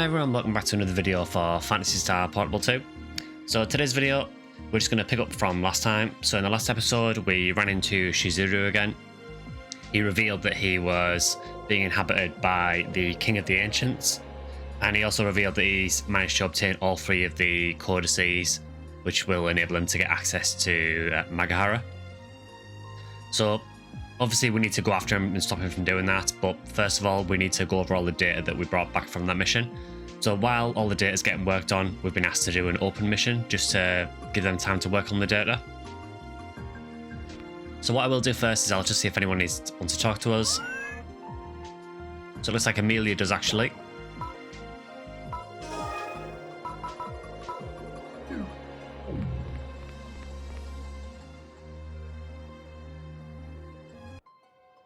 Hi everyone, welcome back to another video for Phantasy Star Portable 2. So today's video, we're just going to pick up from last time. So in the last episode, we ran into Shizuru again. He revealed that he was being inhabited by the King of the Ancients. And he also revealed that he's managed to obtain all three of the Codices, which will enable him to get access to Magahara. So obviously we need to go after him and stop him from doing that, but first of all we need to go over all the data that we brought back from that mission. So while all the data is getting worked on, we've been asked to do an open mission just to give them time to work on the data. So what I will do first is I'll just see if anyone wants to talk to us. So it looks like Amelia does actually.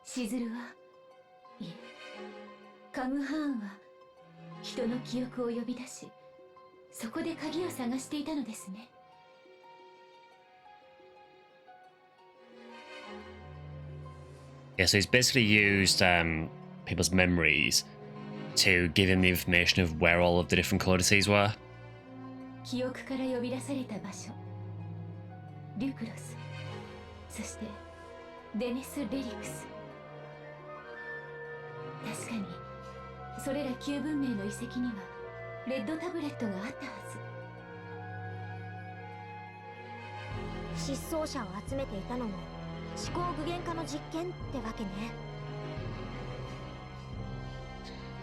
Shizuru はいえ、カムハーンは人の記憶を呼び出し、そこで鍵を探していたのですね。Yeah, so he's basically used people's memories to give him the information of where all of the different codices were. 記憶から呼び出された場所、リュクロス、そしてデネス・レリクス。確かにそれら旧文明の遺跡にはレッドタブレットがあったはず。失踪者を集めていたのも思考具現化の実験ってわけね。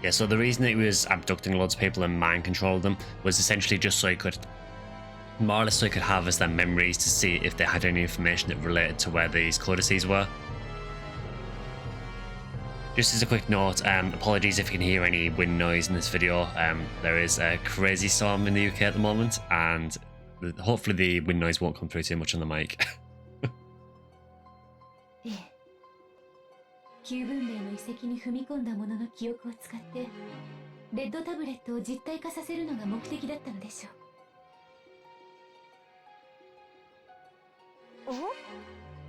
Yeah, so the reason that he was abducting loads of people and mind controlling them was essentially just so he could, more or less so he could harvest their memories to see if they had any information that related to where these codices were. Just as a quick note, apologies if you can hear any wind noise in this video. There is a crazy storm in the UK at the moment, and hopefully the wind noise won't come through too much on the mic. ええ、旧文明の遺跡に踏み込んだ者の記憶を使ってレッドタブレットを実体化させるのが目的だったのでしょう。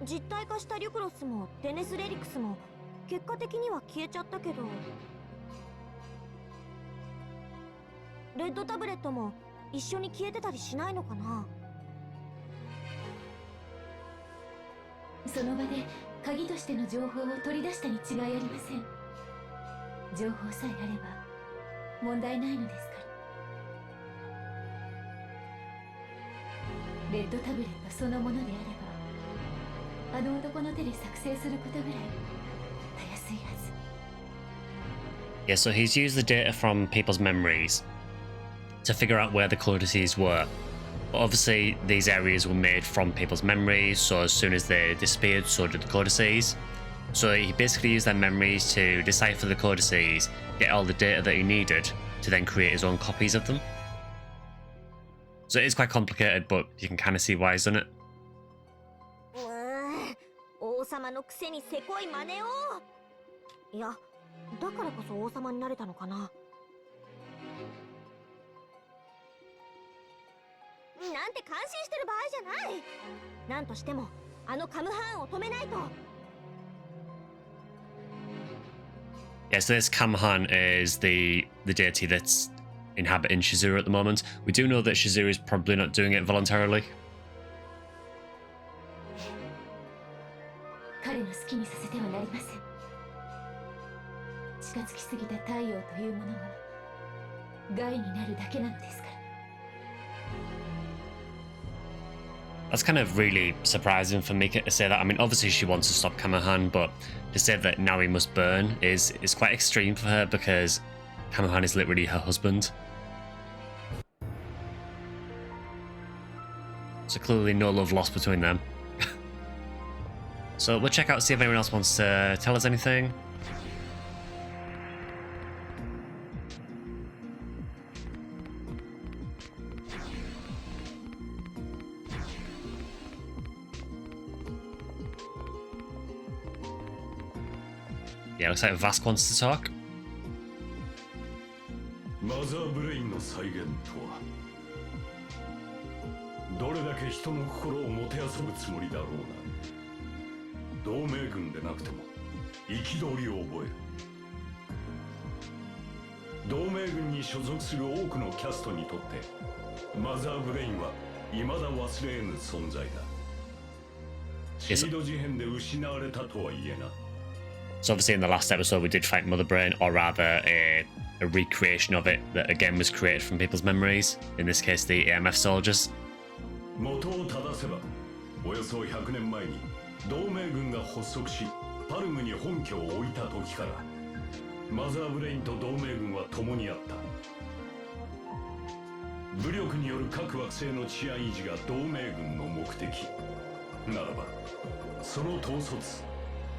お？実体化したリュクロスもデネス・レリクスも結果的には消えちゃったけど、レッドタブレットも一緒に消えてたりしないのかな。その場で鍵としての情報を取り出したに違いありません。情報さえあれば問題ないのですから。レッドタブレットそのものであれば、あの男の手で作成することぐらいたやすいはず。Yeah, so he's used the data from people's memories to figure out where the codices were. But obviously, these areas were made from people's memories, so as soon as they disappeared, so did the codices. So he basically used their memories to decipher the codices, get all the data that he needed, to then create his own copies of them. So it is quite complicated, but you can kind of see why he's done it. 王様のくせにせこい真似を。いや、だからこそ王様になれたのかな。なんて感心してる場合じゃない。なんとしてもあのカムハーンを止めないと。Yeah, so this Kamhan is the deity that's inhabiting Shizuru at the moment. We do know that Shizuru is probably not doing it voluntarily. 彼の好きにさせてはなりません。近づきすぎた太陽というものは害になるだけなのですから。That's kind of really surprising for Mika to say that. I mean, obviously she wants to stop Kamhan, but to say that now he must burn is quite extreme for her because Kamhan is literally her husband. So clearly no love lost between them. So we'll check out, see if anyone else wants to tell us anything. Yeah, looks like Vask wants to talk. マザーブレインの再現とはどれだけ人の心をもてあそぶつもりだろうな。同盟軍でなくても憤りを覚える。同盟軍に所属する多くのキャストにとってマザーブレインは未だ忘れ得ぬ存在だ。シード事変で失われたとは言えな。 So obviously in the last episode we did fight Mother Brain, or rather a recreation of it that again was created from people's memories, in this case the AMF soldiers. 元を正せばおよそ100年前に同盟軍が発足しパルムに本拠を置いた時からマザーブレインと同盟軍は共にあった。武力による各惑星の治安維持が同盟軍の目的ならば、その統率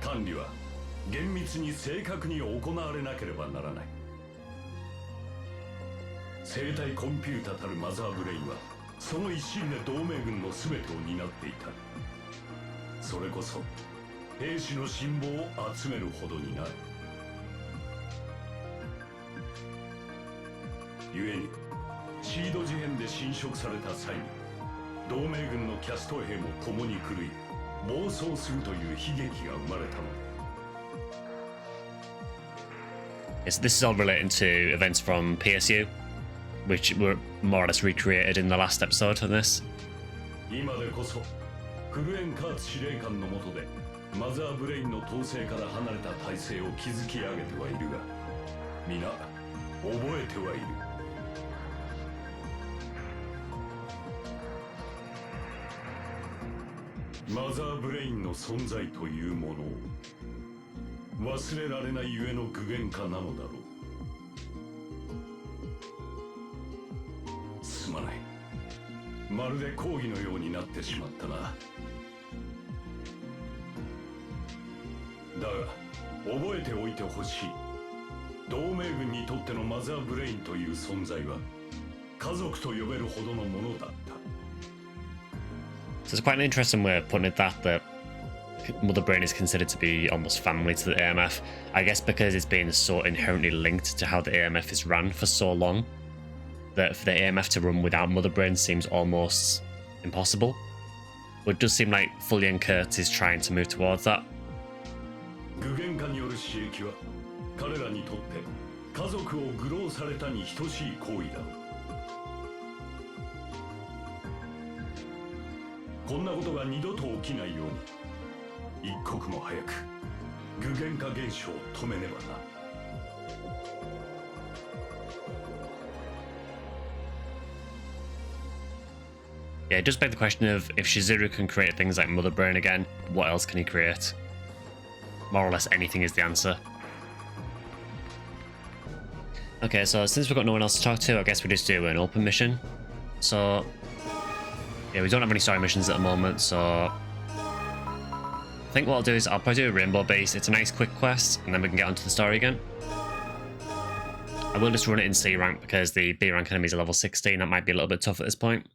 管理は厳密に正確に行われなければならない。生体コンピュータたるマザーブレインはその一心で同盟軍の全てを担っていた。それこそ兵士の信望を集めるほどになる。故にシード事変で侵食された際に同盟軍のキャスト兵も共に狂い暴走するという悲劇が生まれたのだ。Yes, this is all relating to events from PSU, which were more or less recreated in the last episode of this. 今でこそクルエンカーツ司令官の下でマザーブレインの統制から離れた体制を築き上げてはいるが、皆覚えてはいる。マザーブレインの存在というものを忘れられないゆえの具現化なのだろう。すまない。まるで講義のようになってしまったな。だが覚えておいてほしい。同盟軍にとってのマザーブレインという存在は家族と呼べるほどのものだった。So it's quite an interesting way of putting it, that Mother Brain is considered to be almost family to the AMF. I guess because it's been so inherently linked to how the AMF is run for so long, that for the AMF to run without Mother Brain seems almost impossible. But it does seem like Fully Kurt is trying to move towards that. 具現化による刺激は彼らにとって家族を愚弄されたに等しい行為だ。こんなことが二度と起きないように一刻も早く具現化現象を止めねばな。Yeah, it does beg the question of if Shizuru can create things like Mother Brain again, what else can he create? More or less anything is the answer. Okay, so since we've got no one else to talk to, I guess we just do an open mission. So yeah, we don't have any story missions at the moment, so I think what I'll do is I'll probably do a rainbow base. It's a nice quick quest, and then we can get onto the story again. I will just run it in C rank because the B rank enemies are level 16. That might be a little bit tough at this point.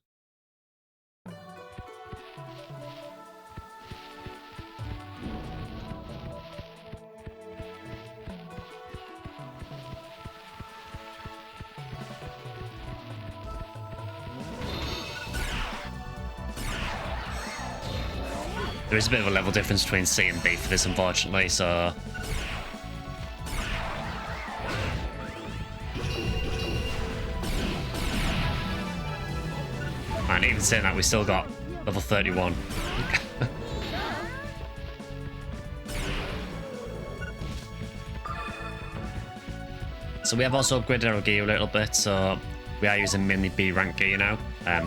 There is a bit of a level difference between C and B for this, unfortunately, so... And even saying that, we still got level 31. So we have also upgraded our gear a little bit, so we are using mainly B rank gear now,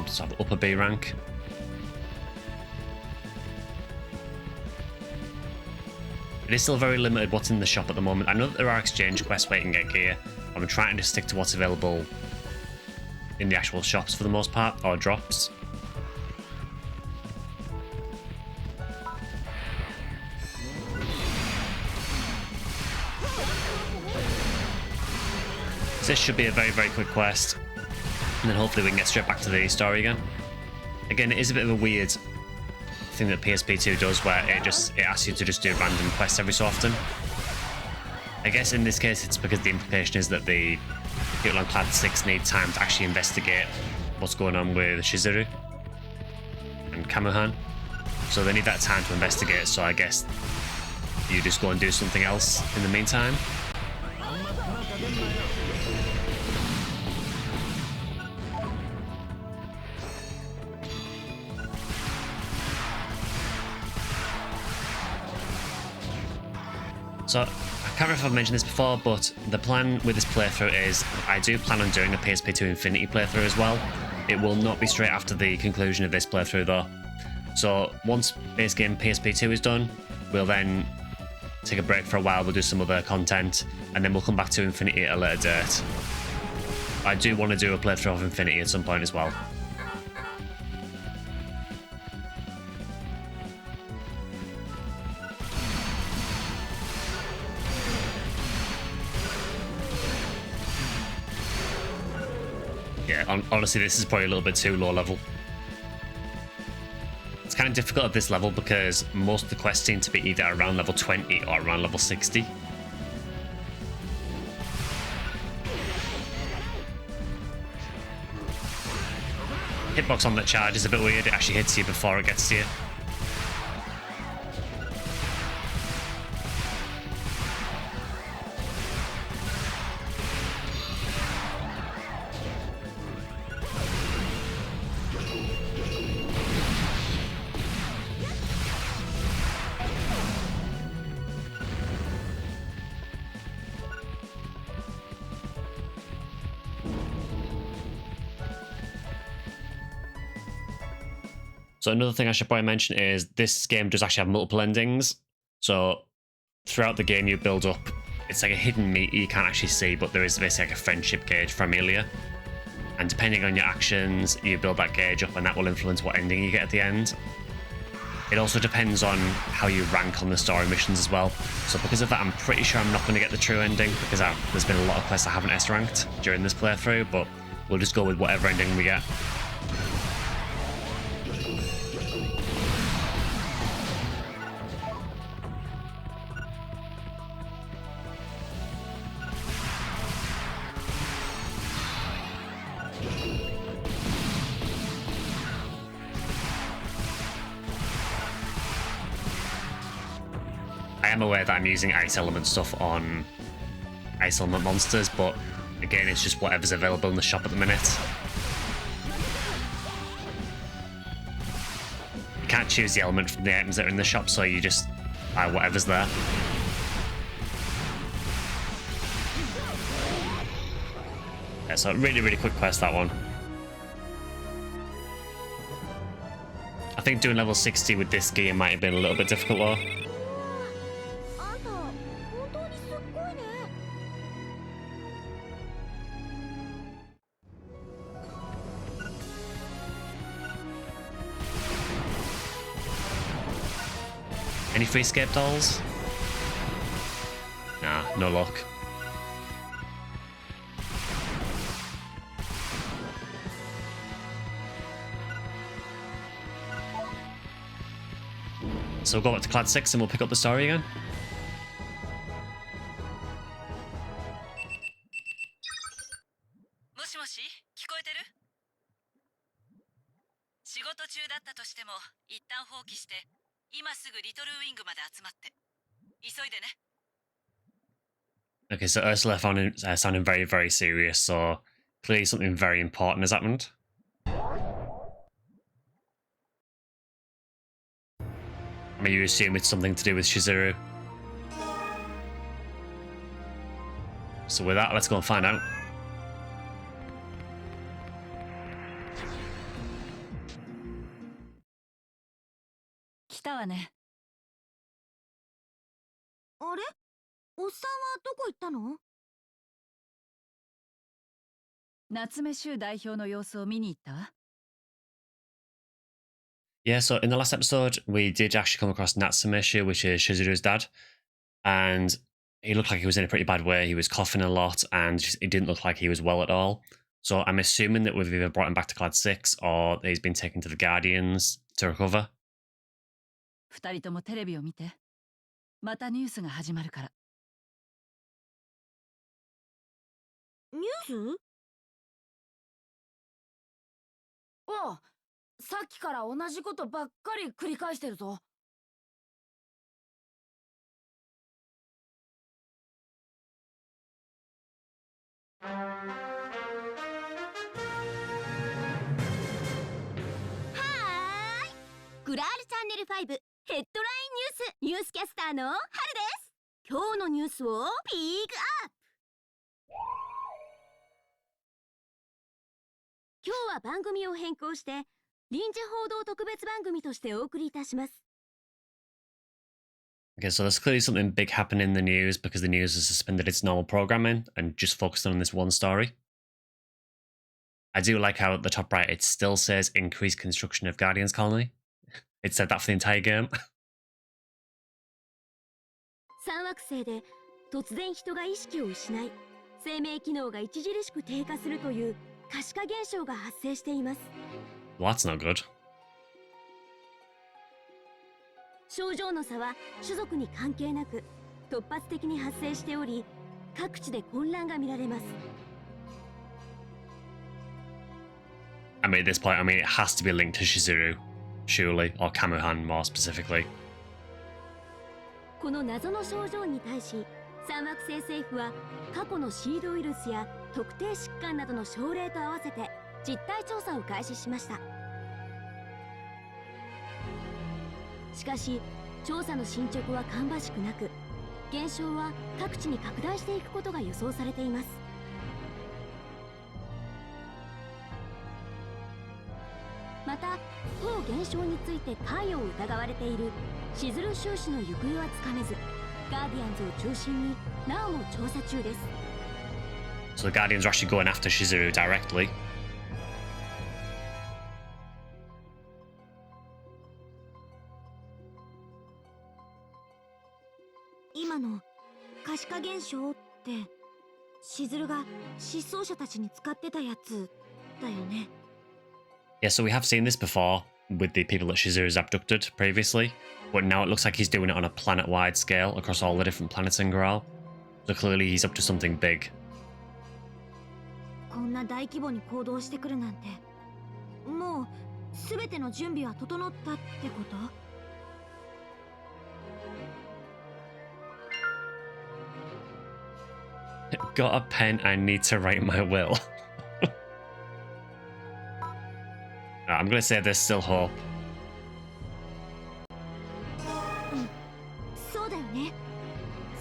sort of upper B rank. It is still very limited what's in the shop at the moment. I know that there are exchange quests where you can get gear. I'm trying to stick to what's available in the actual shops for the most part, or drops. So this should be a very, very quick quest. And then hopefully we can get straight back to the story again. Again, it is a bit of a weird thing that PSP2 does, where it asks you to just do random quests every so often. I guess in this case it's because the implication is that the people on Clad 6 need time to actually investigate what's going on with Shizuru and Kamhan. So they need that time to investigate, so I guess you just go and do something else in the meantime. So, I can't remember if I've mentioned this before, but the plan with this playthrough is I do plan on doing a PSP2 Infinity playthrough as well. It will not be straight after the conclusion of this playthrough though. So once base game PSP2 is done, we'll then take a break for a while, we'll do some other content, and then we'll come back to Infinity at a later date. I do want to do a playthrough of Infinity at some point as well. Yeah, honestly, this is probably a little bit too low level. It's kind of difficult at this level because most of the quests seem to be either around level 20 or around level 60. Hitbox on that charge is a bit weird, it actually hits you before it gets to you. So another thing I should probably mention is this game does actually have multiple endings. So throughout the game you build up, it's like a hidden meter you can't actually see, but there is basically like a friendship gauge for Amelia. And depending on your actions, you build that gauge up and that will influence what ending you get at the end. It also depends on how you rank on the story missions as well. So because of that, I'm pretty sure I'm not going to get the true ending because there's been a lot of quests I haven't S-ranked during this playthrough, but we'll just go with whatever ending we get. I am aware that I'm using ice element stuff on ice element monsters, but again, it's just whatever's available in the shop at the minute. You can't choose the element from the items that are in the shop, so you just buy whatever's there. Yeah, so really quick quest, that one. I think doing level 60 with this gear might have been a little bit difficult though. Any free escape dolls? Nah, no luck. So we'll go back to Clad 6 and we'll pick up the story again. Okay, so Ursula found sounding very serious, so clearly something very important has happened. I mean, you assume it's something to do with Shizuru. So with that, let's go and find out. Yeah, so in the last episode, we did actually come across Natsume, which is Shizuru's dad. And he looked like he was in a pretty bad way. He was coughing a lot and it didn't look like he was well at all. So I'm assuming that we've either brought him back to Clad 6 or he's been taken to the Guardians to recover. 2人ともテレビを見て。またニュースが始まるから。ニュース？おう、さっきから同じことばっかり繰り返してるぞ。はーい。グラールチャンネル5ヘッドラインニュースキャスターの春です。今日のニュースをピークアップ。今日は番組を変更して臨時報道特別番組としてお送りいたします。 Okay, so there's clearly something big happening in the news because the news has suspended its normal programming and just focused on this one story. I do like how at the top right it still says increased construction of Guardians Colony. It said that for the entire game. 3惑星で突然人が意識を失い生命機能が著しく低下するという可視化現象が発生しています。 Well, that's not good. 症状の差は種族に関係なく突発的に発生しており各地で混乱が見られます。 I mean, at this point, it has to be linked to Shizuru, surely, or Kamhan more specifically. この謎の症状に対し三惑星政府は過去のシードウイルスや特定疾患などの症例と合わせて実態調査を開始しました。しかし調査の進捗は芳しくなく現象は各地に拡大していくことが予想されています。また当現象について関与を疑われているシズル収支の行方はつかめずガーディアンズを中心になおも調査中です。 So the Guardians are actually going after Shizuru directly. 今の可視化現象ってシズルが失踪者たちに使ってたやつだよね。 Yeah, so we have seen this before with the people that Shizuru's abducted previously, but now it looks like he's doing it on a planet-wide scale across all the different planets in Graal. So clearly he's up to something big. こんな大規模に行動してくるなんてもう全ての準備は整ったってこと？ Got a pen, I need to write my will. I'm gonna say there's still hope. そうだよね。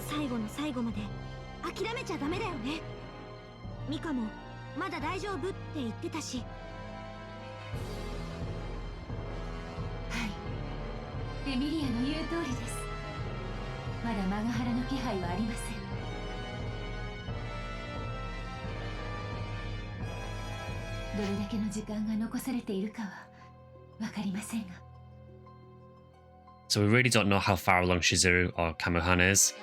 最後の最後まで諦めちゃダメだよね。ミカもまだ大丈夫って言ってたし。はい、エミリアの言う通りです。まだマガハラの気配はありません。どれだけの時間が残されているかはわかりませんが。 So we really don't know how far along Shizuru or Kamhan is.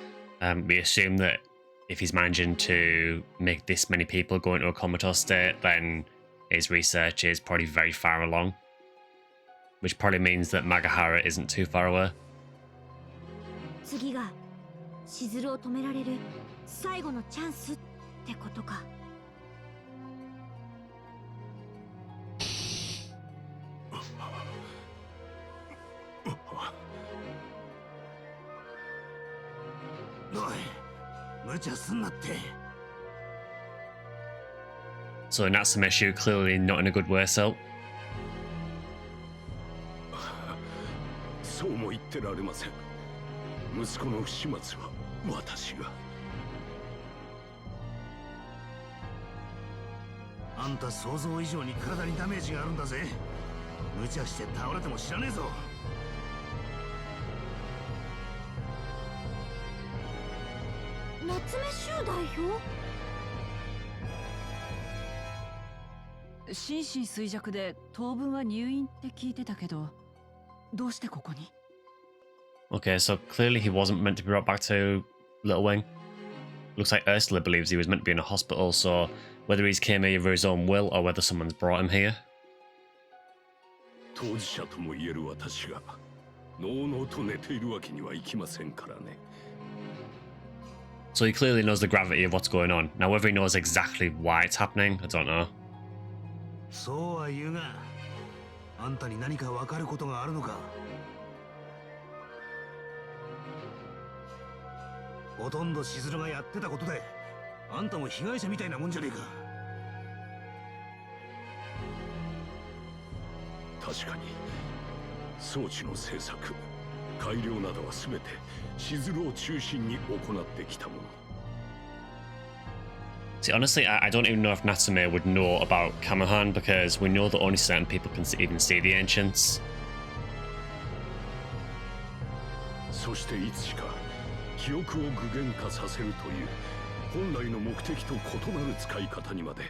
We assume that if he's managing to make this many people go into a comatose state, then his research is probably very far along. Which probably means that Magahara isn't too far away. 次がシズルを止められる最後のチャンスってことか。 So Natsume clearly not in a good way, so. そうも言ってられません。息子の不始末は私が。あんた想像以上に体にダメージがあるんだぜ。無茶して倒れても知らねえぞ。夏目衆代表？心身衰弱で当分は入院って聞いてたけど、どうしてここに？ Okay, so clearly he wasn't meant to be brought back to Little Wing. Looks like Ursula believes he was meant to be in a hospital, so whether he's came here of his own will or whether someone's brought him here. 当事者とも言える私がのうのうと寝ているわけにはいきませんからね。 So he clearly knows the gravity of what's going on. Now, whether he knows exactly why it's happening, I don't know. そうは言うが、あんたに何か分かることがあるのか？ほとんどしずるがやってたことで、あんたも被害者みたいなもんじゃねえか。確かに装置の製作改良などは全てしずるを中心に行ってきたもの。 See, honestly, I don't even know if Natsume would know about Kamhan because we know that only certain people can even see the ancients. そしていつしか記憶を具現化させるという本来の目的と異なる使い方にまで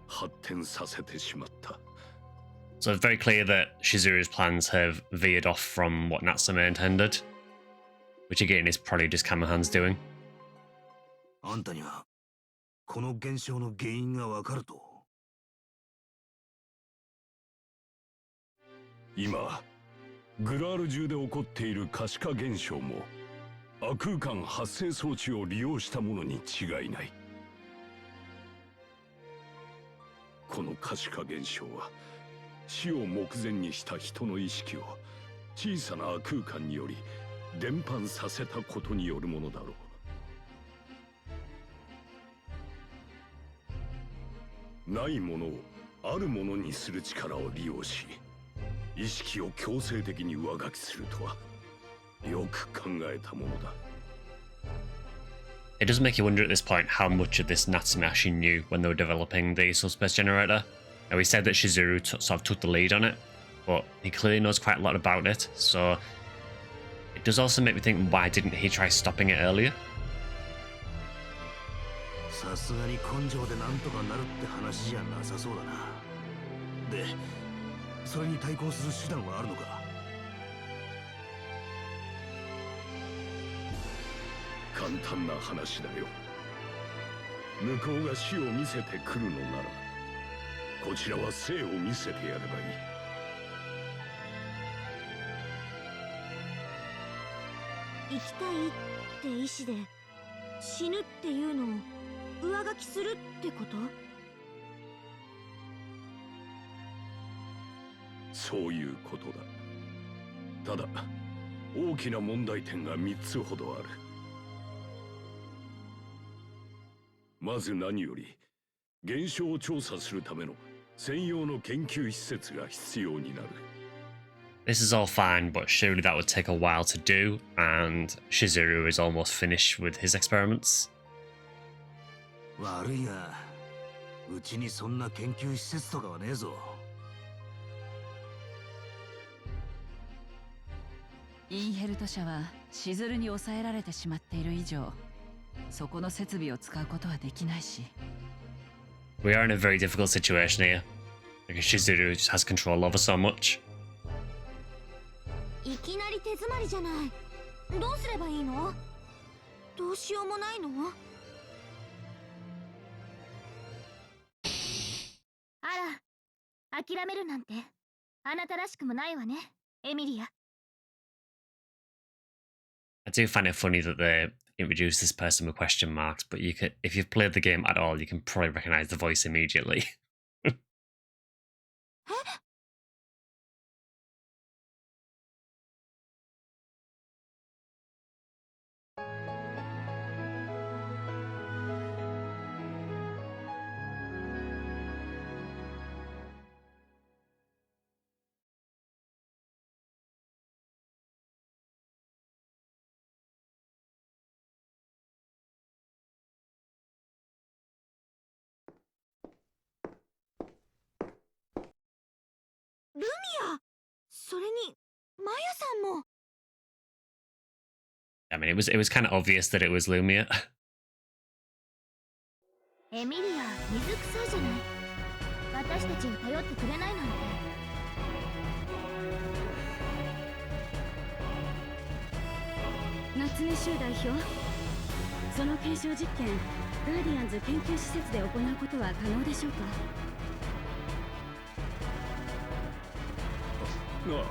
発展させてしまった。 So it's very clear that Shizuru's plans have veered off from what Natsume intended, which again is probably just Kamhan's doing. あんたにはこの現象の原因がわかると。今グラール中で起こっている可視化現象も亜空間発生装置を利用したものに違いない。この可視化現象は死を目前にした人の意識を小さな亜空間により伝播させたことによるものだろう。ないものをあるものにする力を利用し、意識を強制的に上書きするとはよく考えたものだ。 It does make you wonder at this point how much of this Natsume actually knew when they were developing the subspace generator. Now, we said that Shizuru sort of took the lead on it, but he clearly knows quite a lot about it, so it does also make me think, why didn't he try stopping it earlier? さすがに根性でなんとかなるって話じゃなさそうだな。で、それに対抗する手段はあるのか？簡単な話だよ。向こうが死を見せてくるのなら、こちらは生を見せてやればいい。生きたいって意志で死ぬっていうのを上書きするってこと？そういうことだ。ただ大きな問題点が3つほどある。まず何より現象を調査するための専用の研究施設が必要になる。 This is all fine, but surely that would take a while to do, and Shizuru is almost finished with his experiments. 悪いが、うちにそんな研究施設とかはねえぞ。インヘルト社はシズルに抑えられてしまっている以上、そこの設備を使うことはできないし。 We are in a very difficult situation here, because Shizuru just has control over so much. いきなり手詰まりじゃない。どうすればいいの？どうしようもないの？あら、諦めるなんてあなたらしくもないわね、エミリア。 I do find it funny that they introduce this person with question marks, but you could, if you've played the game at all, you can probably recognize the voice immediately. ルミア、それにマヤさんも。 I mean, it was kind of obvious that it was Lumia. エミリア、水臭いじゃない。私たちに頼ってくれないなんて。夏目修代表、その検証実験、ガーディアンズ研究施設で行うことは可能でしょうか？ああ、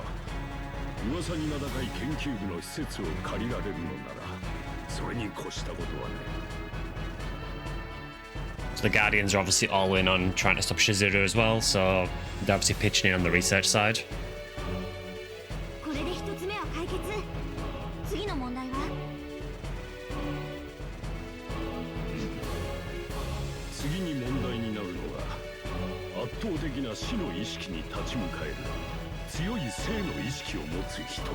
噂に名高い研究部の施設を借りられるのなら、それに越したことはね。 So the Guardians are obviously all in on trying to stop Shizuru as well, so they're obviously pitching in on the research side. これで一つ目は解決。次の問題は？次に問題になるのが、圧倒的な死の意識に立ち向かえる強い生の意識を持つ人だ。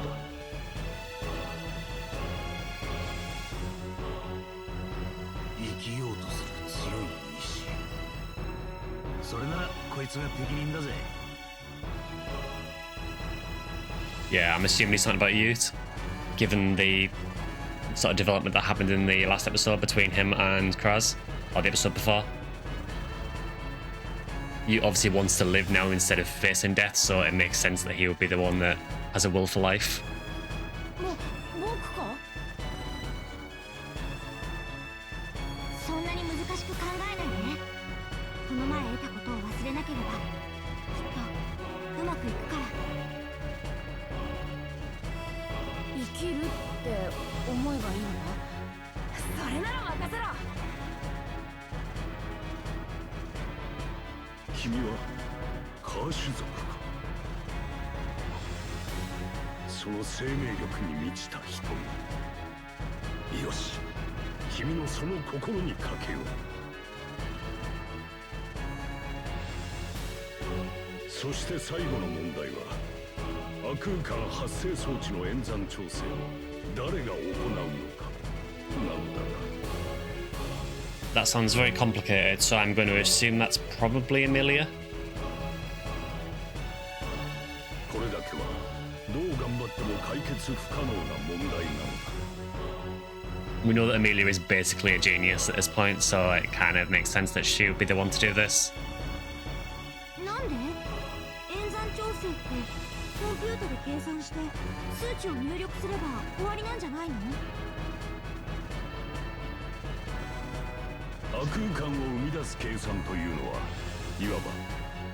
それならこいつが適任だぜ。 Yeah, I'm assuming he's talking about youth, given the sort of development that happened in the last episode between him and Kraz, or the episode before. He obviously wants to live now instead of facing death, so it makes sense that he would be the one that has a will for life. 僕か？そんなに難しく考えないでね。この前得たことを忘れなければきっとうまくいくから。生きるって思えばいいのか？それなら任せろ。君はカーシュ族か。その生命力に満ちた瞳。よし、君のその心にかけよう。そして最後の問題は、亜空間発生装置の演算調整を誰が行うのかなのだが。 That sounds very complicated, so I'm going to assume that's probably Amelia. これだけはどう頑張っても解決不可能な問題なのだ。 We know that Amelia is basically a genius at this point, so it kind of makes sense that she would be the one to do this. なんで？演算調整ってコンピュータで計算して数値を入力すれば終わりなんじゃないの？ 亜空間を生み出す計算というのは、いわば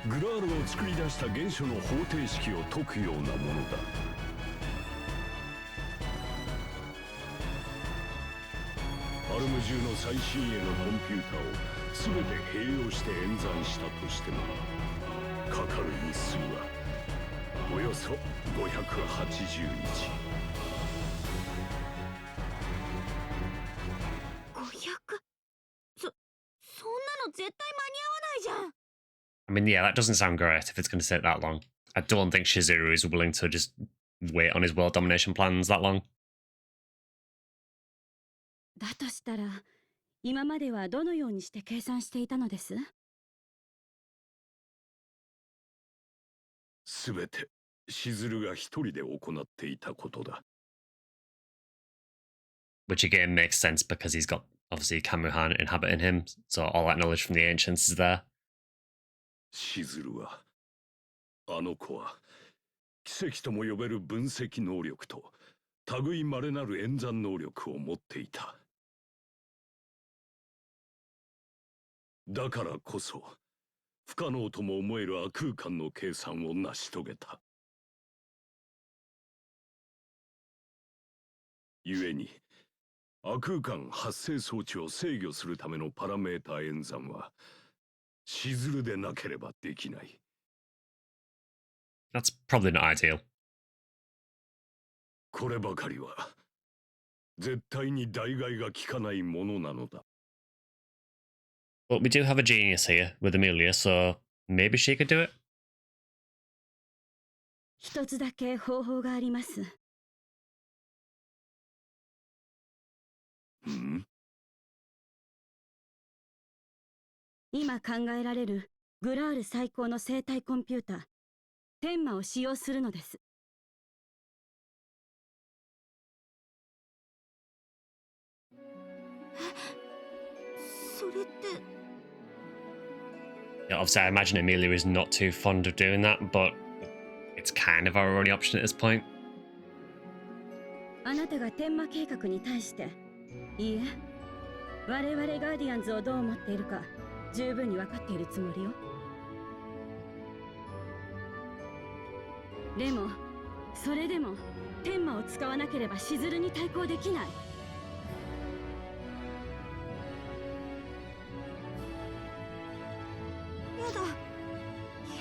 グラールを作り出した原初の方程式を解くようなものだ。アルム中の最新鋭のコンピューターを全て併用して演算したとしても、かかる日数はおよそ580日。 絶対間に合わないじゃん。 I mean, yeah, that doesn't sound great if it's going to take that long. I don't think Shizuru is willing to just wait on his world domination plans that long. だとしたら今まではどのようにして計算していたのです？すべてしずるが一人で行っていたことだ。 Which again makes sense because he's got obviously Kamhan inhabiting him, so all that knowledge from the ancients is there. しずるは、あの子は奇跡とも呼べる分析能力と類まれなる演算能力を持っていた。だからこそ不可能とも思える亜空間の計算を成し遂げた。故に亜空間発生装置を制御するためのパラメータ演算はしずるでなければできない。 That's probably not ideal. こればかりは絶対に代替が効かないものなのだ。 But we do have a genius here with Amelia, so maybe she could do it. 一つだけ方法があります。今考えられるグラール最高の生体コンピューター、天魔を使用するのです。それって。 Yeah, obviously, I imagine Amelia is not too fond of doing that, but it's kind of our only option at this point. あなたが天魔計画に対して、いいえ、我々ガーディアンズをどう思っているか十分に分かっているつもりよ。でもそれでも天魔を使わなければしずるに対抗できない。やだ、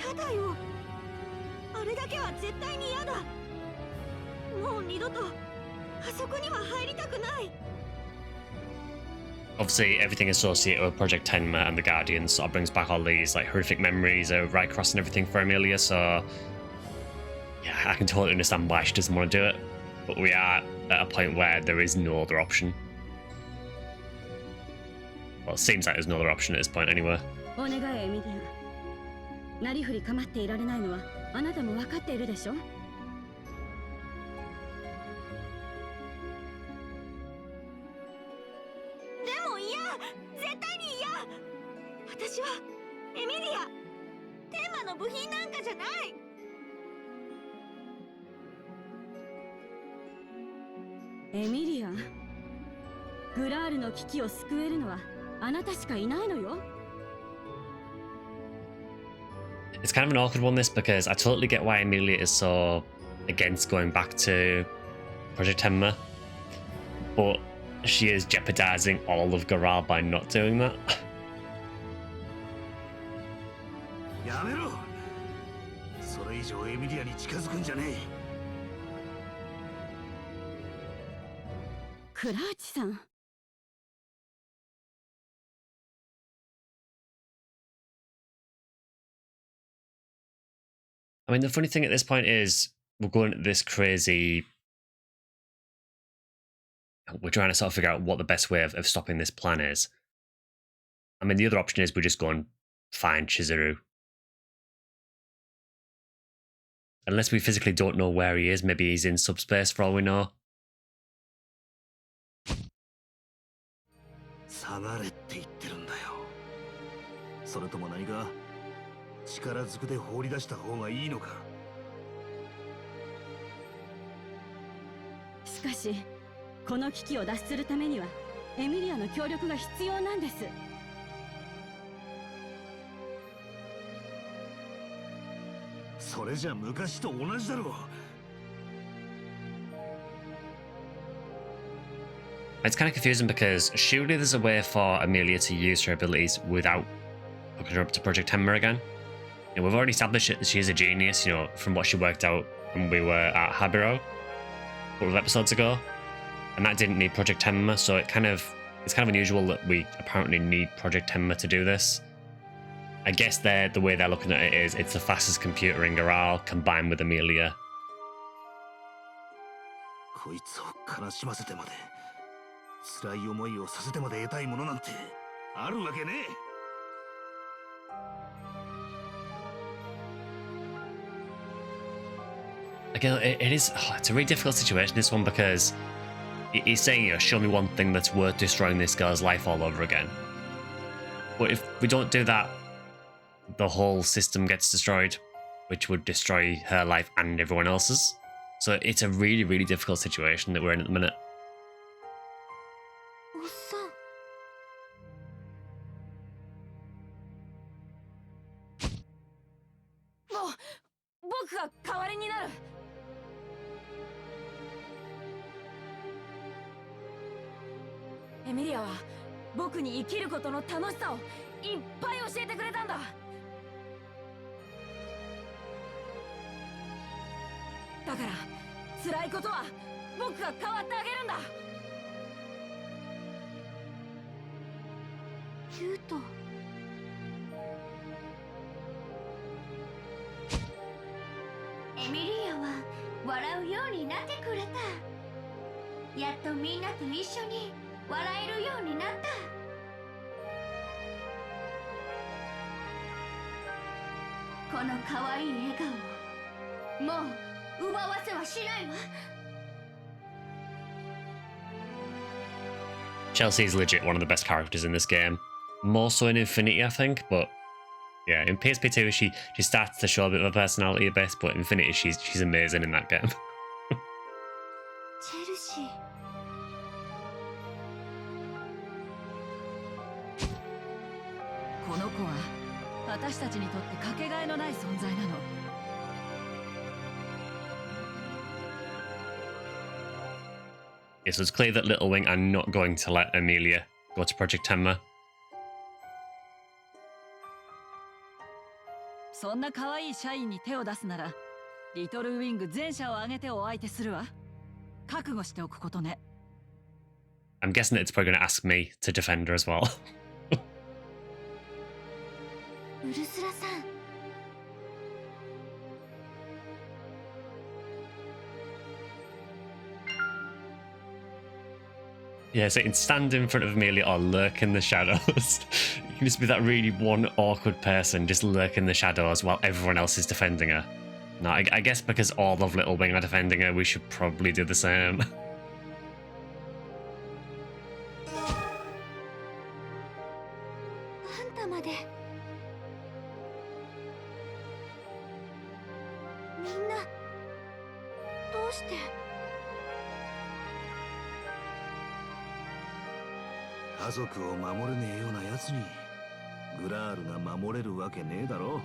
やだよ。あれだけは絶対にやだ。もう二度とあそこには入りたくない。 Obviously, everything associated with Project Tenma and the Guardians sort of brings back all these like horrific memories of Rycross and everything for Amelia, so yeah, I can totally understand why she doesn't want to do it, but we are at a point where there is no other option. Well, it seems like there's no other option at this point anyway. お願いエミリア、なりふり構っていられないのはあなたも分かっているでしょ。でも嫌、絶対に嫌。私はエミリア、テーマの部品なんかじゃない。エミリア、グラールの危機を救えるのはあなたしかいないのよ。It's kind of an awkward one, this, because I totally get why Amelia is so against going back to Project Tenma, but she is jeopardizing all of Garal by not doing that. やめろ。それ以上エミリアに近づくんじゃねえ。クラウチさん。I mean, the funny thing at this point is we're going at this crazy. We're trying to sort of figure out what the best way of stopping this plan is. I mean, the other option is we just go and find Chizuru. Unless we physically don't know where he is, maybe he's in subspace for all we know. 下がれって言ってるんだよ。それとも何か力ずくで放り出した方がいいのか。しかしこの危機を脱出するためにはエミリアの協力が必要なんです。それじゃ昔と同じだろう。It's kind of confusing because surely there's a way for Amelia to use her abilities without hooking her up to Project Tenma again. You know, we've already established that she is a genius, you know, from what she worked out when we were at Habiro a couple of episodes ago, and that didn't need Project Tenma, so it's kind of unusual that we apparently need Project Tenma to do this. I guess the way they're looking at it is it's the fastest computer in Garal combined with Amelia. こいつを悲しませてまで、辛い思いをさせてまで得たいものなんてあるわけねえ。Again, it's a really difficult situation, this one, because he's saying, you know, show me one thing that's worth destroying this girl's life all over again. But if we don't do that, the whole system gets destroyed, which would destroy her life and everyone else's. So it's a really, really difficult situation that we're in at the minute. おっさん。僕が代わりになる。エミリアは僕に生きることの楽しさをいっぱい教えてくれたんだ。だから辛いことは僕が代わってあげるんだ。ユウト。エミリアは笑うようになってくれた。やっとみんなと一緒に笑えるようになった。この可愛い笑顔をもう奪わせはしないわ。 Chelsea's legit one of the best characters in this game. More so in Infinity, I think, but yeah, in PSP2 she starts to show a bit of a personality a bit, but Infinity she's amazing in that game. チェルシー。この子は私たちにとってかけがえのない存在なの。Yeah, so it's clear that Little Wing are not going to let Amelia go to Project Tenma. そんな可愛い社員に手を出すなら、リトルウィング全社を挙げてお相手するわ。覚悟しておくことね。I'm guessing that it's probably going to ask me to defend her as well. ウルスラさん。 Yeah, so you can stand in front of Amelia or lurk in the shadows. can just be that really one awkward person just lurking in the shadows while everyone else is defending her. No, I guess because all of Little Wing are defending her, we should probably do the same. あんたまでみんなどうして家族を守れねえような奴にグラールが守れるわけねえだろ。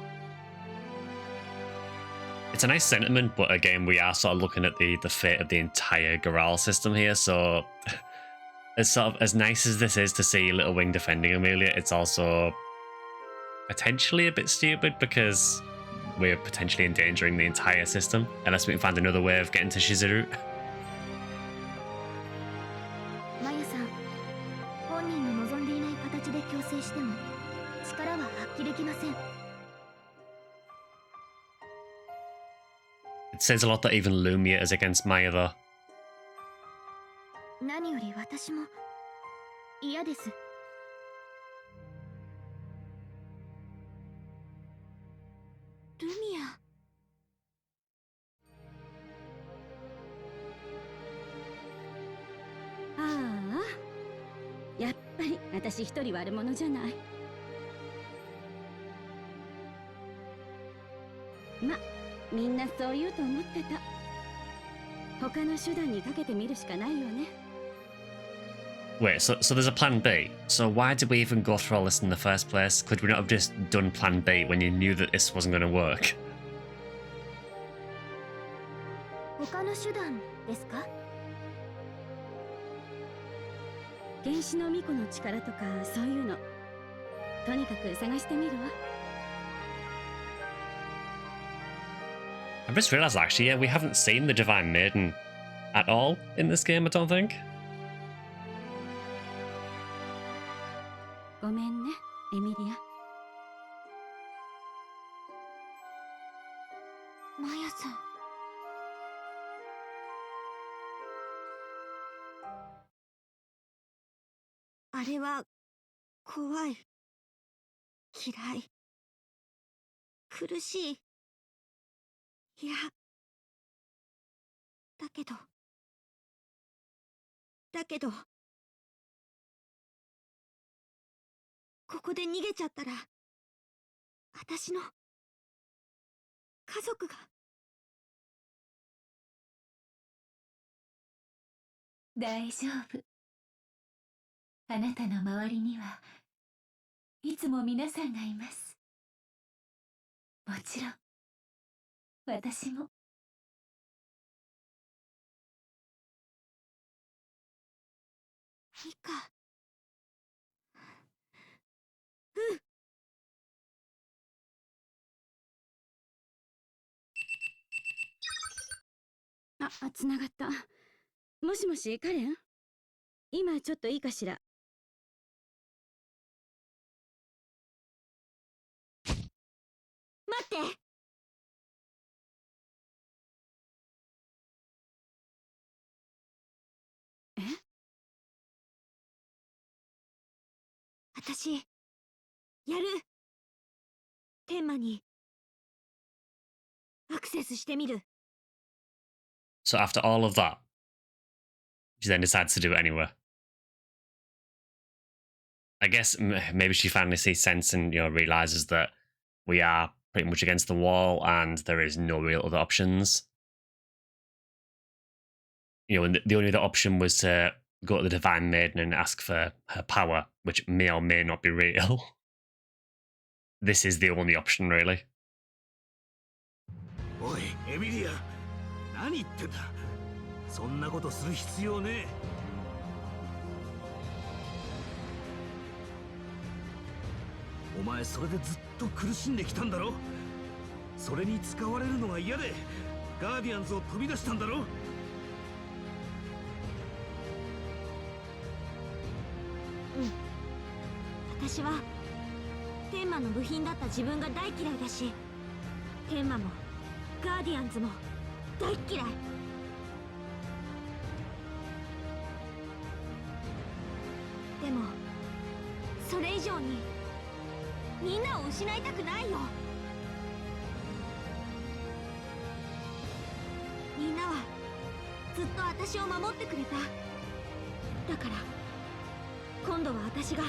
It's a nice sentiment, but again, we are sort of looking at the fate of the entire Goral system here, so as nice as this is to see Little Wing defending Amelia, it's also potentially a bit stupid because we're potentially endangering the entire system unless we can find another way of getting to Shizuru. マヤさん、本人の望んでいない形で強制しても力は発揮できません。 It says a lot that even Lumia is against Maya, though. 何より私も嫌です。ルミア。ああ、やっぱり私一人悪者じゃない。ま、みんなそう言うと思ってた。他の手段にかけてみるしかないよね。 Wait, so there's a plan B. So why did we even go through all this in the first place? Could we not have just done plan B when you knew that this wasn't going to work? 他の手段ですか？原始の巫女の力とかそういうの、とにかく探してみるわ。 I've just realised actually, yeah, we haven't seen the Divine Maiden at all in this game, I don't think. ごめんね、エミリア。マヤさん。あれは怖い、嫌い、苦しい。いや、だけどここで逃げちゃったら私の家族が。大丈夫。あなたの周りにはいつも皆さんがいます。もちろん私も。ミカ。つながった。もしもし、カレン？今ちょっといいかしら。待って。え？私、やる。天魔にアクセスしてみる。So after all of that, she then decides to do it anyway. I guess maybe she finally sees sense and, realizes that we are pretty much against the wall and there is no real other options. And the only other option was to go to the Divine Maiden and ask for her power, which may or may not be real. This is the only option, really. おい、エミリア、何言ってんだ。そんなことする必要ねえ。お前それでずっと苦しんできたんだろ。それに使われるのが嫌でガーディアンズを飛び出したんだろ。私は天魔の部品だった自分が大嫌いだし、天魔もガーディアンズも大嫌い。でもそれ以上にみんなを失いたくないよ。みんなはずっと私を守ってくれた。だから今度は私が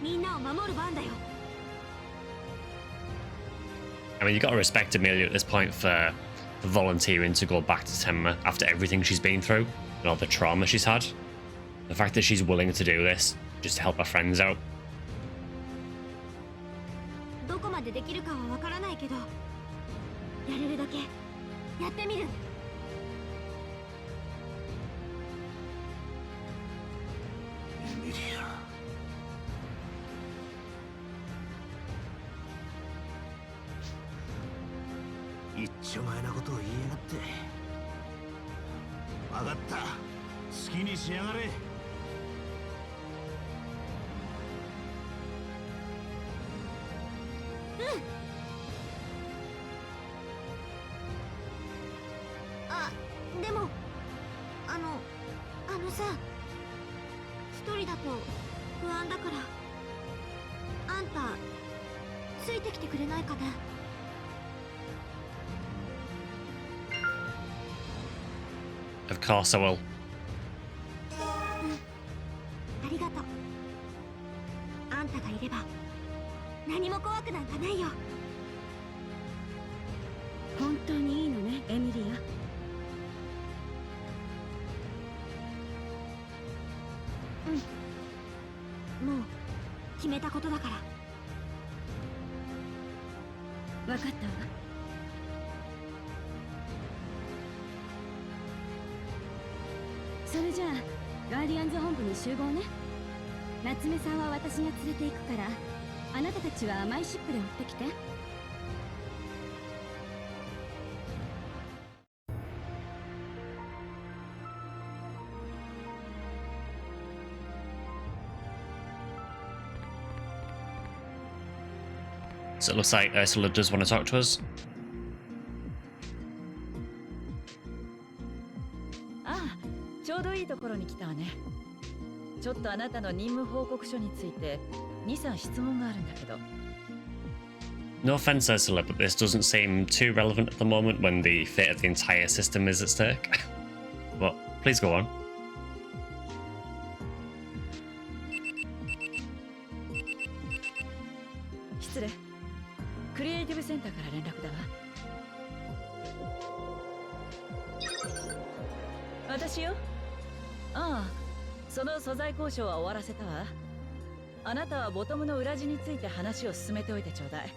みんなを守る番だよ。 I mean, you gotta respect Amelia at this point for volunteering to go back to Tenma after everything she's been through and all the trauma she's had. The fact that she's willing to do this just to help her friends out. どこまでできるかはわからないけど、やれるだけやってみる。エミリア、一丁前なことを言いやがって。分かった、好きにしやがれ。あ、でもあのさ、一人だと不安だから、あんたついてきてくれないかな。Of course I will. ありがとう。あんたがいれば何も怖くなんかないよ。本当にいいのね、エミリア。もう決めたことだから。分かったわ。それじゃあガーディアンズ本部に集合ね。夏目さんは私が連れて行くから、あなたたちは甘いシップで追ってきて。So it looks like Ursula does want to talk to us. ああ、ちょうどいいところに来たわね。ちょっとあなたの任務報告書について2、3質問があるんだけど。No offense, Ursula, but this doesn't seem too relevant at the moment when the fate of the entire system is at stake. But please go on. 失礼。クリエイティブセンターから連絡だわ。私よ。ああ、その素材交渉は終わらせたわ。あなたはボトムの裏地について話を進めておいてちょうだい。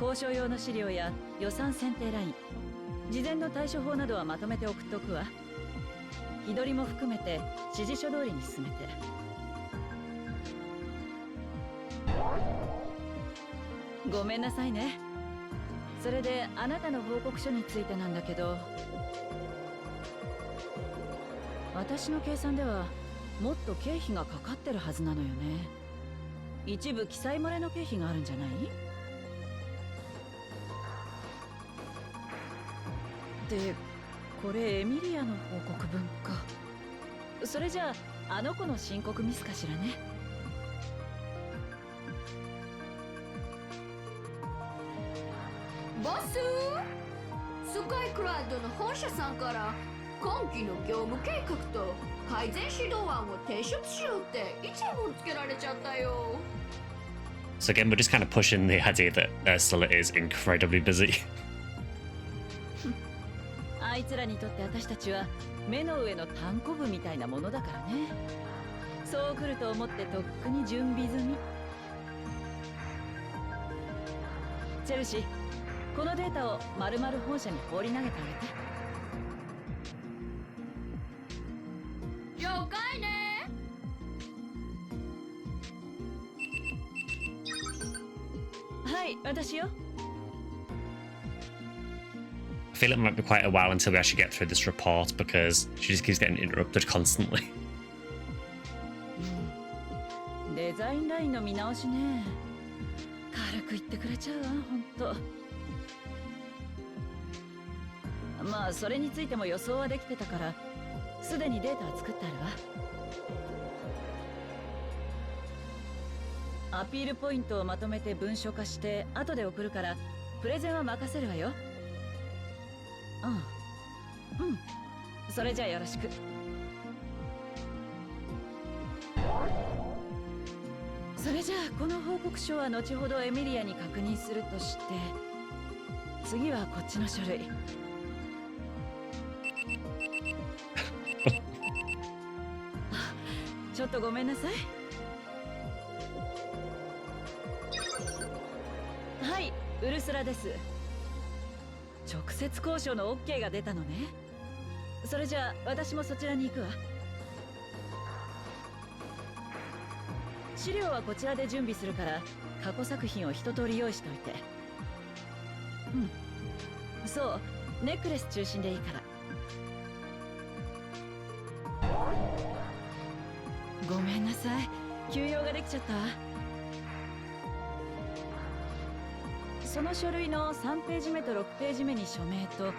交渉用の資料や予算選定ライン、事前の対処法などはまとめて送っておくわ。日取りも含めて指示書通りに進めて。ごめんなさいね。それであなたの報告書についてなんだけど、私の計算ではもっと経費がかかってるはずなのよね。一部記載漏れの経費があるんじゃない？で、これエミリアの報告文か。それじゃああの子の申告ミスかしらね。ボス、スカイクラウドの本社さんから今期の業務計画と改善指導案を提出しようって一文つけられちゃったよ。So again, we're just kind of pushing the idea that Ursula is incredibly busy. あいつらにとって私たちは目の上のタンコブみたいなものだからね。そう来ると思ってとっくに準備済み。チェルシー、このデータを丸々本社に放り投げてあげて。了解ね。はい、私よ。I feel it might be quite a while until we actually get through this report because she just keeps getting interrupted constantly. デザインラインの見直しね。軽く言ってくれちゃうわ、ほんと。まあそれについても予想はできてたから、すでにデータは作ってあるわ。アピールポイントをまとめて文書化して後で送るから、プレゼンは任せるわよ。それじゃあよろしく。それじゃあこの報告書は後ほどエミリアに確認するとして、次はこっちの書類。ちょっとごめんなさい。はい、ウルスラです。直接交渉の OK が出たのね。それじゃあ私もそちらに行くわ。資料はこちらで準備するから、過去作品を一通り用意しておいて。そう、ネックレス中心でいいから。ごめんなさい、休養ができちゃった。その書類の3ページ目と6ページ目に署名と、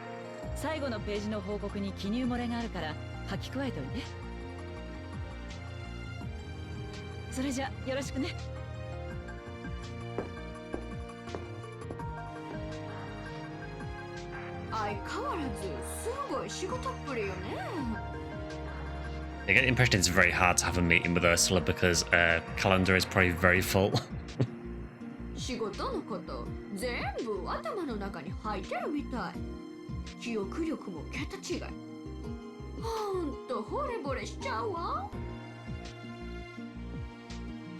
最後のページの報告に記入漏れがあるから書き加えておいて。それじゃよろしくね。相変わらずすごい仕事っぷりよね。I get the impression it's very hard to have a meeting with Ursula because her calendar is probably very full. 仕事のこと全部頭の中に入ってるみたい。記憶力も桁違い。ほんと惚れ惚れしちゃうわ。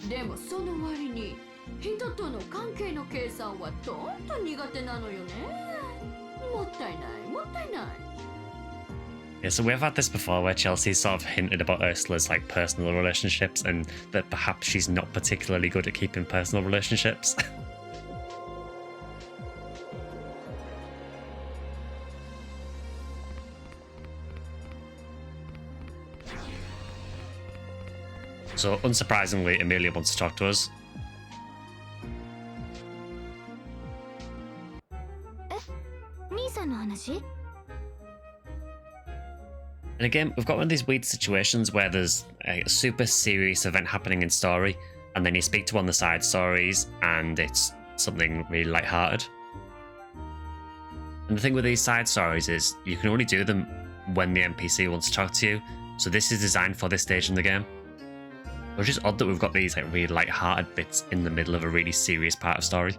でもその割に人との関係の計算はとんと苦手なのよね。もったいないもったいない。Yeah, so we've had this before where Chelsea sort of hinted about Ursula's like personal relationships and that perhaps she's not particularly good at keeping personal relationships. So unsurprisingly, Amelia wants to talk to us. 兄さんの話？ And again, we've got one of these weird situations where there's a super serious event happening in story, and then you speak to one of the side stories, and it's something really lighthearted. And the thing with these side stories is you can only do them when the NPC wants to talk to you, so this is designed for this stage in the game. It's just odd that we've got these like really light-hearted bits in the middle of a really serious part of story.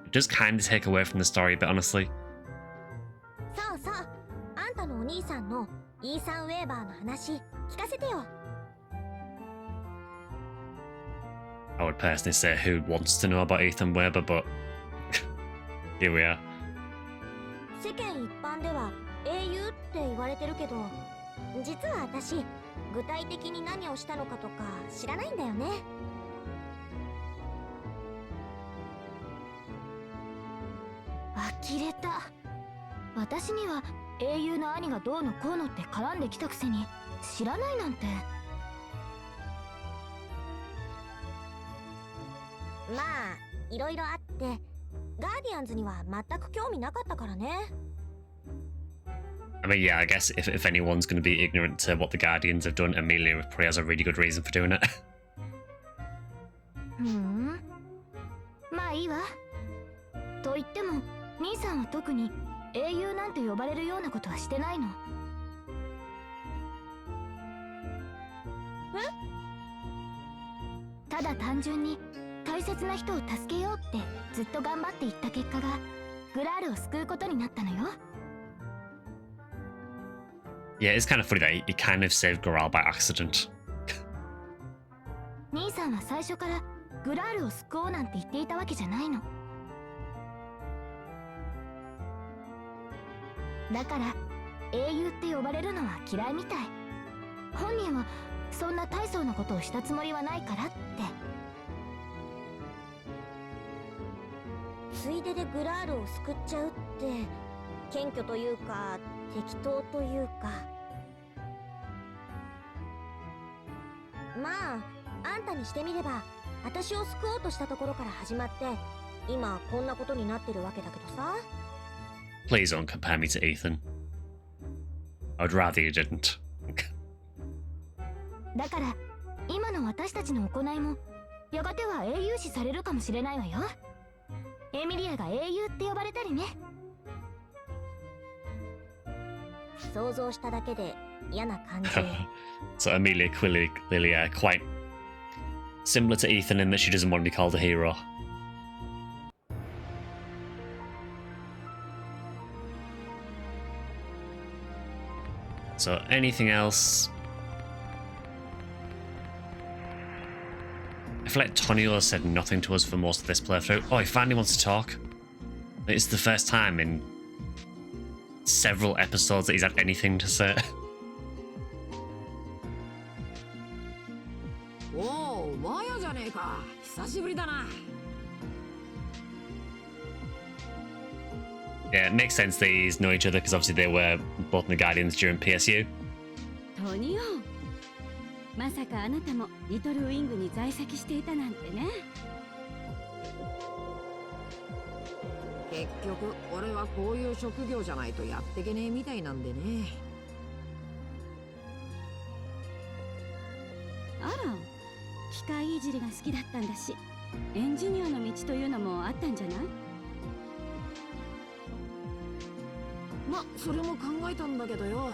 It does kind of take away from the story a bit, honestly. さあさあ、あんたのお兄さんのイーサン・ウェーバーの話聞かせてよ。I would personally say who wants to know about Ethan Weber, but here we are. 世間一般では英雄って言われてるけど、実は私具体的に何をしたのかとか知らないんだよね。呆れた。私には英雄の兄がどうのこうのって絡んできたくせに知らないなんて。まあいろいろあってガーディアンズには全く興味なかったからね。I mean, yeah, I guess if anyone's going to be ignorant to what the Guardians have done, Amelia probably has a really good reason for doing it. まあいいわ。と言っても兄さんは特に英雄なんて呼ばれるようなことはしてないの。ただ単純に大切な人を助けようってずっと頑張っていった結果がグラールを救うことになったのよ。Yeah, it's kind of funny that he kind of saved Goral by accident. 兄さんは最初からグラールを救おうなんて言っていたわけじゃないの。だから英雄って呼ばれるのは嫌いみたい。本人はそんな大層なことをしたつもりはないからって。ついででグラールを救っちゃうって謙虚というか適当というか。まああんたにしてみれば私を救おうとしたところから始まって今こんなことになってるわけだけどさ。 Please don't compare me to Ethan. I'd rather you didn't. だから今の私たちの行いもやがては英雄視されるかもしれないわよ。エミリアが英雄って呼ばれたりね。想像しただけで嫌な感じ。So Amelia clearly quite similar to Ethan in that she doesn't want to be called a hero. So anything else? I feel like Tonio said nothing to us for most of this playthrough. Oh, he finally wants to talk. It's the first time in several episodes that he's had anything to say. Oh, Maya じゃねえか。久しぶりだな。Yeah, it makes sense that these know each other because obviously they were both in the Guardians during PSU. トニオ、まさかあなたもリトルウィングに在籍していたなんてね。結局俺はこういう職業じゃないとやってけねえみたいなんでね。あら、機械いじりが好きだったんだし、エンジニアの道というのもあったんじゃない？ま、それも考えたんだけどよ。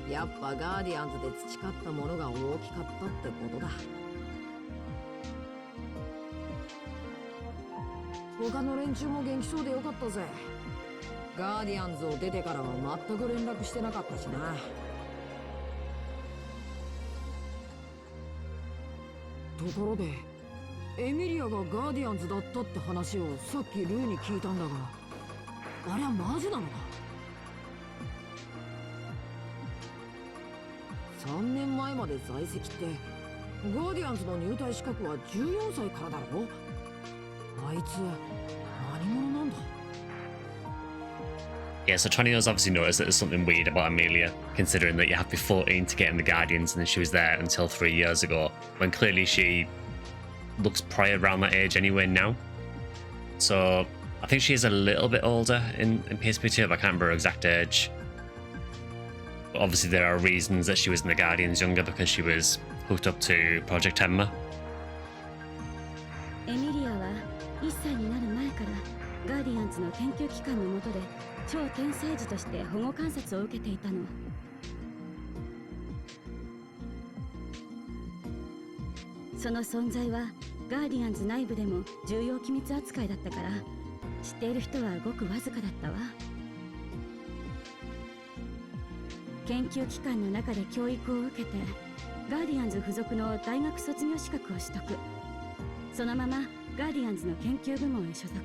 やっぱガーディアンズで培ったものが大きかったってことだ。他の連中も元気そうでよかったぜ。ガーディアンズを出てからは全く連絡してなかったしな。ところでエミリアがガーディアンズだったって話をさっきルーに聞いたんだが、あれはマジなのか？3年前まで在籍ってガーディアンズの入隊資格は14歳からだろ。あいつ何者なんだ。 Yeah, so Tonio's obviously noticed that there's something weird about Amelia, considering that you have to be 14 to get in the Guardians and she was there until 3 years ago, when clearly she looks probably around that age anyway now. So I think she is a little bit older in PSP2, but I can't remember her exact age. But obviously there are reasons that she was in the Guardians younger because she was hooked up to Project Tenma. エミリアは1歳になる前からガーディアンズの研究機関の下で超天才児として保護観察を受けていたの。その存在はガーディアンズ内部でも重要機密扱いだったから知っている人はごくわずかだったわ。研究機関の中で教育を受けてガーディアンズ付属の大学卒業資格を取得。そのままガーディアンズの研究部門へ所属。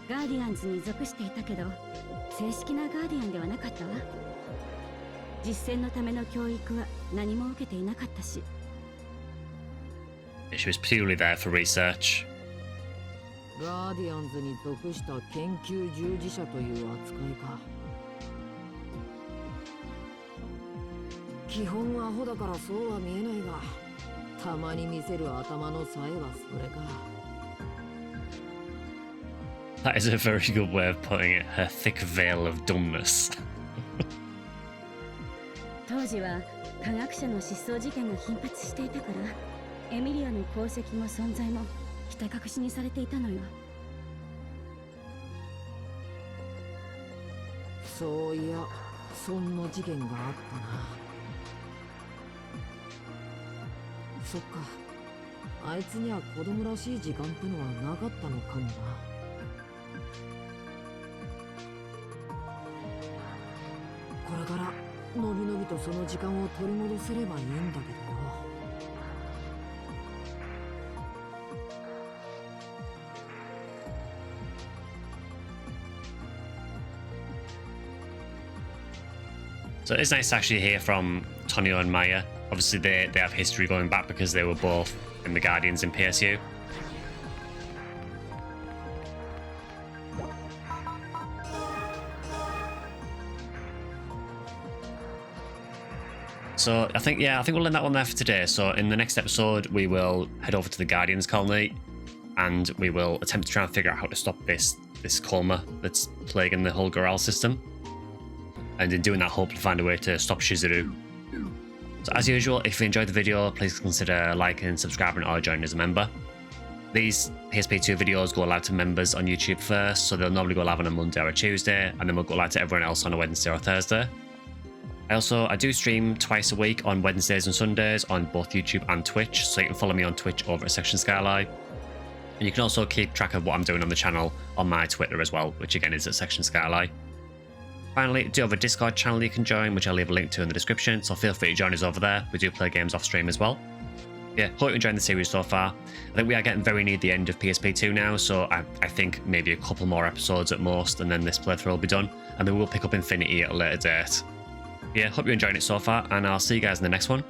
ガーディアンズに属していたけど正式なガーディアンではなかったわ。実践のための教育は何も受けていなかったし。She was purely there for research. ガーディアンズに属した研究従事者という扱いか。基本アホだからそうは見えないが、たまに見せる頭の冴えはそれか。That is a very good way of putting it, her thick veil of dumbness. 当時は科学者の失踪事件が頻発していたからエミリアの功績も存在もひた隠しにされていたのよ。そういや、そんな事件があったな。そっか、あいつには子供らしい時間ってのはなかったのかもな。これからのびのびとその時間を取り戻せればいいんだけどよ。So it's nice to actually hear from Tonio and Maya. Obviously they have history going back because they were both in the Guardians in PSU. So I think we'll end that one there for today. So in the next episode we will head over to the Guardians colony and we will attempt to try and figure out how to stop this this coma that's plaguing the whole Goral system. And in doing that, hope to find a way to stop Shizuru. So as usual, if you enjoyed the video, please consider liking, subscribing, or joining as a member. These PSP2 videos go live to members on YouTube first, so they'll normally go live on a Monday or a Tuesday, and then we'll go live to everyone else on a Wednesday or a Thursday. I do stream twice a week on Wednesdays and Sundays on both YouTube and Twitch, so you can follow me on Twitch over at Section Skyline. And you can also keep track of what I'm doing on the channel on my Twitter as well, which again is at Section Skyline. Finally, I do have a Discord channel you can join, which I'll leave a link to in the description, so feel free to join us over there. We do play games off stream as well. Yeah, hope you're enjoying the series so far. I think we are getting very near the end of PSP2 now, so I think maybe a couple more episodes at most, and then this playthrough will be done, and then we'll pick up Infinity at a later date. Yeah, hope you're enjoying it so far, and I'll see you guys in the next one.